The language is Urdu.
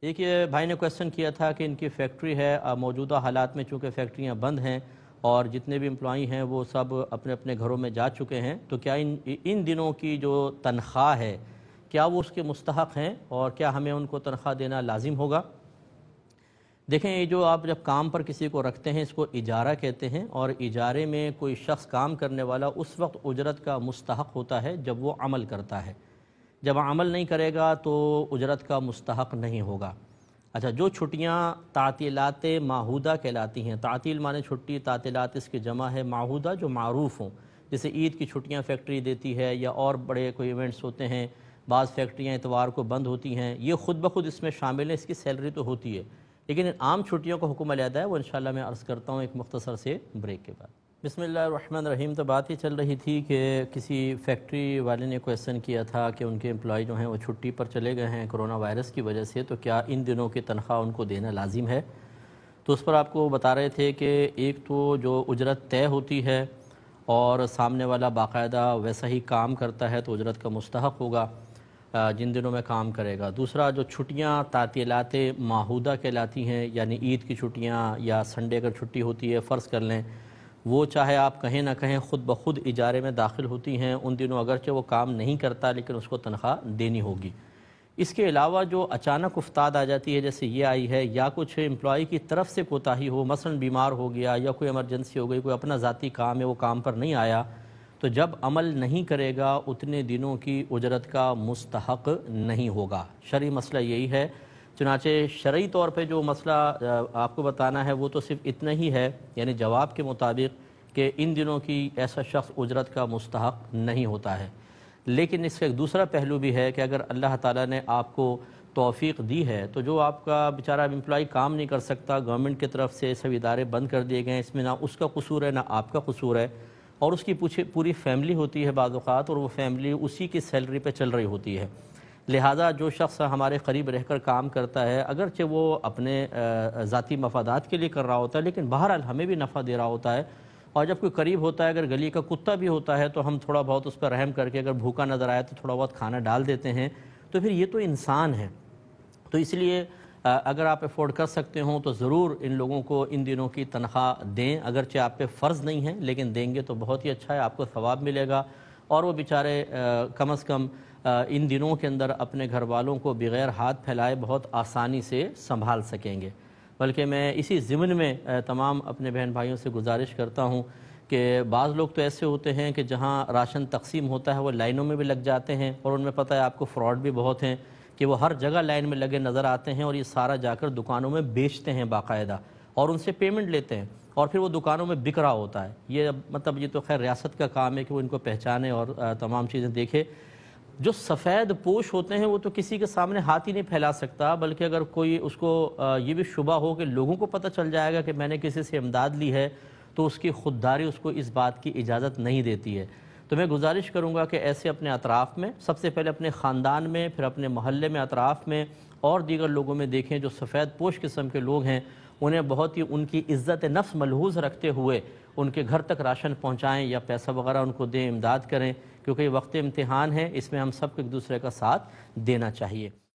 ایک یہ بھائی نے کویسچن کیا تھا کہ ان کی فیکٹری ہے، موجودہ حالات میں چونکہ فیکٹریاں بند ہیں اور جتنے بھی امپلائی ہیں وہ سب اپنے اپنے گھروں میں جا چکے ہیں، تو کیا ان دنوں کی جو تنخواہ ہے کیا وہ اس کے مستحق ہیں اور کیا ہمیں ان کو تنخواہ دینا لازم ہوگا؟ دیکھیں، یہ جو آپ جب کام پر کسی کو رکھتے ہیں اس کو اجارہ کہتے ہیں، اور اجارے میں کوئی شخص کام کرنے والا اس وقت اجرت کا مستحق ہوتا ہے جب وہ عمل کرتا ہے۔ جب عمل نہیں کرے گا تو اجرت کا مستحق نہیں ہوگا۔ اچھا، جو چھٹیاں تعطیلات معہودہ کہلاتی ہیں، تعطیل معنی چھٹی، تعطیلات اس کی جمع ہے معہودہ، جو معروف ہوں، جیسے عید کی چھٹیاں فیکٹری دیتی ہے یا اور بڑے کوئی ایونٹس ہوتے ہیں، بعض فیکٹریاں اتوار کو بند ہوتی ہیں، یہ خود بخود اس میں شامل ہے، اس کی سیلری تو ہوتی ہے، لیکن عام چھٹیوں کا حکم علیحدہ ہے، وہ انشاءاللہ میں عرض کرتا ہوں ایک مختصر سے بریک کے بعد۔ بسم اللہ الرحمن الرحیم۔ تو بات یہ چل رہی تھی کہ کسی فیکٹری والے نے کویسچن کیا تھا کہ ان کے امپلائی جو ہیں وہ چھٹی پر چلے گئے ہیں کرونا وائرس کی وجہ سے، تو کیا ان دنوں کی تنخواہ ان کو دینا لازم ہے؟ تو اس پر آپ کو بتا رہے تھے کہ ایک تو جو اجرت طے ہوتی ہے اور سامنے والا باقاعدہ ویسا ہی کام کرتا ہے تو اجرت کا مستحق ہوگا جن دنوں میں کام کرے گا۔ دوسرا، جو چھٹیاں تعطیلات معہودہ کہلاتی ہیں، یعنی عید کی چھٹیاں یا سنڈے اگر چھٹی ہوتی ہے فرض کر لیں، وہ چاہے آپ کہیں نہ کہیں خود بخود اجارے میں داخل ہوتی ہیں، ان دنوں اگرچہ وہ کام نہیں کرتا لیکن اس کو تنخواہ دینی ہوگی۔ اس کے علاوہ جو اچانک افتاد آ جاتی ہے جیسے یہ آئی ہے، یا کچھ امپلائی کی طرف سے کوتاہی ہو، مثلا بیمار ہو گیا یا کوئی ایمرجنسی ہو گئی، کوئی اپنا ذاتی کام ہے وہ کام پر نہیں آیا، تو جب عمل نہیں کرے گا اتنے دنوں کی اجرت کا مستحق نہیں ہوگا۔ شرعی مسئلہ یہی ہے۔ چنانچہ شرعی طور پہ جو مسئلہ آپ کو بتانا ہے وہ تو صرف اتنا ہی ہے، یعنی جواب کے مطابق، کہ ان دنوں کی ایسا شخص اجرت کا مستحق نہیں ہوتا ہے۔ لیکن اس کا ایک دوسرا پہلو بھی ہے کہ اگر اللہ تعالیٰ نے آپ کو توفیق دی ہے تو جو آپ کا بیچارہ امپلائی کام نہیں کر سکتا، گورنمنٹ کی طرف سے سب ادارے بند کر دیے گئے ہیں، اس میں نہ اس کا قصور ہے نہ آپ کا قصور ہے، اور اس کی پوری فیملی ہوتی ہے بعض اوقات، اور وہ فیملی اسی کی سیلری پہ چل رہی ہوتی ہے۔ لہٰذا جو شخص ہمارے قریب رہ کر کام کرتا ہے، اگرچہ وہ اپنے ذاتی مفادات کے لیے کر رہا ہوتا ہے لیکن بہرحال ہمیں بھی نفع دے رہا ہوتا ہے، اور جب کوئی قریب ہوتا ہے، اگر گلی کا کتا بھی ہوتا ہے تو ہم تھوڑا بہت اس پر رحم کر کے اگر بھوکا نظر آئے تو تھوڑا بہت کھانا ڈال دیتے ہیں، تو پھر یہ تو انسان ہے۔ تو اس لیے اگر آپ افورڈ کر سکتے ہوں تو ضرور ان لوگوں کو ان دنوں کی تنخواہ دیں، اگرچہ آپ پہ فرض نہیں ہے لیکن دیں گے تو بہت ہی اچھا ہے، آپ کو ثواب ملے گا، اور وہ بیچارے کم از کم ان دنوں کے اندر اپنے گھر والوں کو بغیر ہاتھ پھیلائے بہت آسانی سے سنبھال سکیں گے۔ بلکہ میں اسی ضمن میں تمام اپنے بہن بھائیوں سے گزارش کرتا ہوں کہ بعض لوگ تو ایسے ہوتے ہیں کہ جہاں راشن تقسیم ہوتا ہے وہ لائنوں میں بھی لگ جاتے ہیں، اور ان میں پتہ ہے آپ کو فراڈ بھی بہت ہیں کہ وہ ہر جگہ لائن میں لگے نظر آتے ہیں، اور یہ سارا جا کر دکانوں میں بیچتے ہیں باقاعدہ، اور ان سے پیمنٹ لیتے ہیں، اور پھر وہ دکانوں میں بک رہا ہوتا ہے۔ یہ مطلب یہ تو خیر ریاست کا کام ہے کہ وہ ان کو پہچانے اور تمام چیزیں دیکھے۔ جو سفید پوش ہوتے ہیں وہ تو کسی کے سامنے ہاتھ ہی نہیں پھیلا سکتا، بلکہ اگر کوئی اس کو یہ بھی شبہ ہو کہ لوگوں کو پتہ چل جائے گا کہ میں نے کسی سے امداد لی ہے، تو اس کی خودداری اس کو اس بات کی اجازت نہیں دیتی ہے۔ تو میں گزارش کروں گا کہ ایسے اپنے اطراف میں، سب سے پہلے اپنے خاندان میں، پھر اپنے محلے میں، اطراف میں اور دیگر لوگوں میں دیکھیں جو سفید پوش قسم کے لوگ ہیں، انہیں بہت ہی ان کی عزت نفس ملحوظ رکھتے ہوئے ان کے گھر تک راشن پہنچائیں یا پیسہ وغیرہ ان کو دیں، امداد کریں، کیونکہ یہ وقت امتحان ہے، اس میں ہم سب کو ایک دوسرے کا ساتھ دینا چاہیے۔